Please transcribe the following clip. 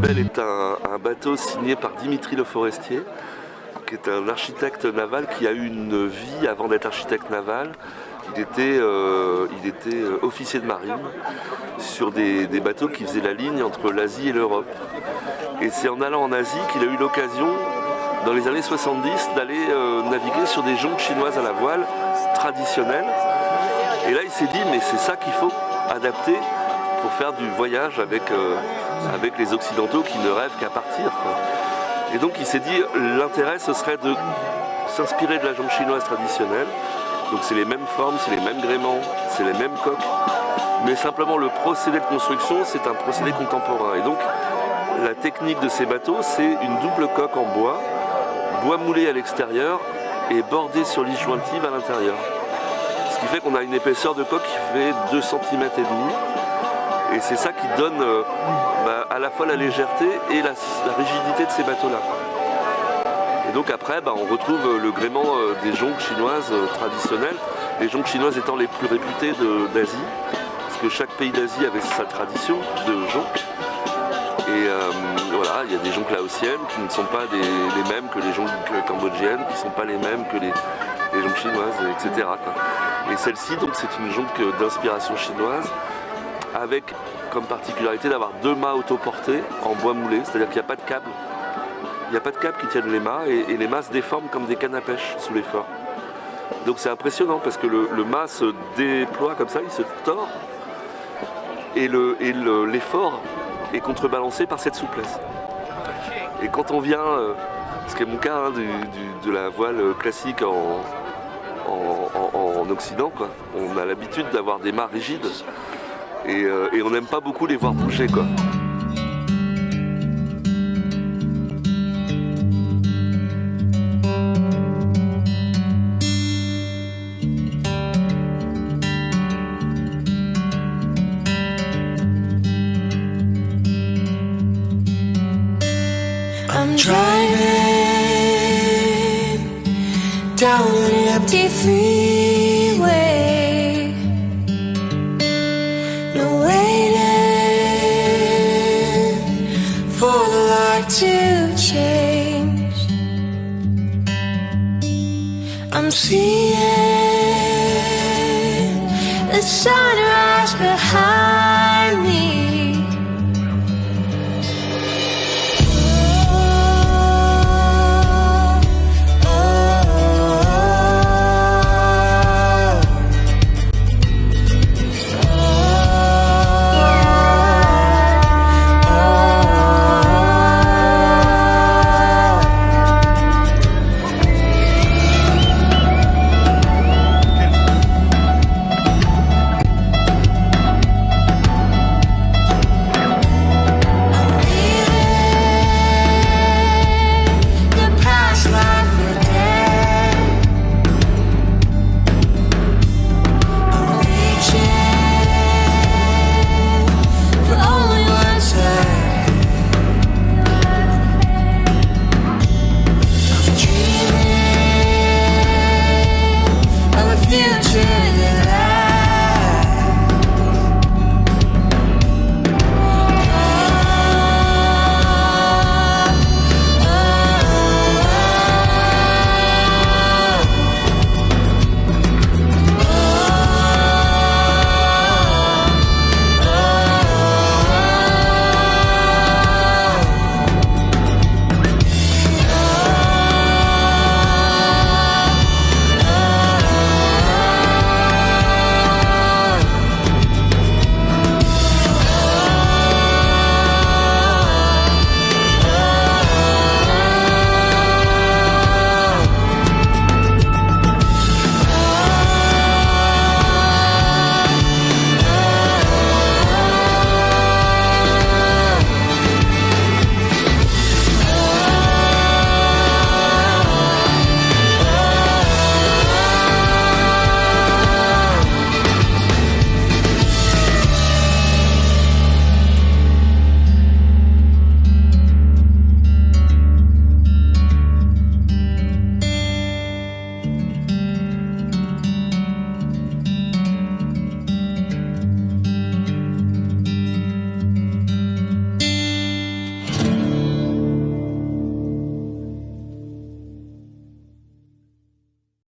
Belle est un bateau signé par Dimitri Le Forestier, qui est un architecte naval qui a eu une vie avant d'être architecte naval. Il était officier de marine sur des bateaux qui faisaient la ligne entre l'Asie et l'Europe. Et c'est en allant en Asie qu'il a eu l'occasion, dans les années 70, d'aller naviguer sur des jonques chinoises à la voile traditionnelles. Et là, il s'est dit, mais c'est ça qu'il faut adapter pour faire du voyage avec les Occidentaux qui ne rêvent qu'à partir, quoi. Et donc il s'est dit, l'intérêt ce serait de s'inspirer de la jonque chinoise traditionnelle. Donc c'est les mêmes formes, c'est les mêmes gréements, c'est les mêmes coques. Mais simplement le procédé de construction, c'est un procédé contemporain. Et donc la technique de ces bateaux, c'est une double coque en bois moulé à l'extérieur et bordée sur lisse jointive à l'intérieur. Ce qui fait qu'on a une épaisseur de coque qui fait 2,5 cm. Et c'est ça qui donne à la fois la légèreté et la rigidité de ces bateaux-là. Et donc après, on retrouve le gréement des jonques chinoises traditionnelles. Les jonques chinoises étant les plus réputées d'Asie, parce que chaque pays d'Asie avait sa tradition de jonques. Et voilà, il y a des jonques laotiennes qui ne sont pas les mêmes que les jonques cambodgiennes, qui ne sont pas les mêmes que les jonques chinoises, etc., quoi. Et celle-ci, donc, c'est une jonque d'inspiration chinoise, avec comme particularité d'avoir 2 mâts autoportés en bois moulé, c'est-à-dire qu'il n'y a pas de câble. Il n'y a pas de câble qui tiennent les mâts et les mâts se déforment comme des cannes à pêche sous l'effort. Donc c'est impressionnant parce que le mât se déploie comme ça, il se tord et l'effort est contrebalancé par cette souplesse. Et quand on vient, ce qui est mon cas, de la voile classique en Occident, quoi, on a l'habitude d'avoir des mâts rigides. Et on n'aime pas beaucoup les voir bouger, quoi. I'm driving down an empty freeway. No waiting for the light to change. I'm seeing the sunrise behind me.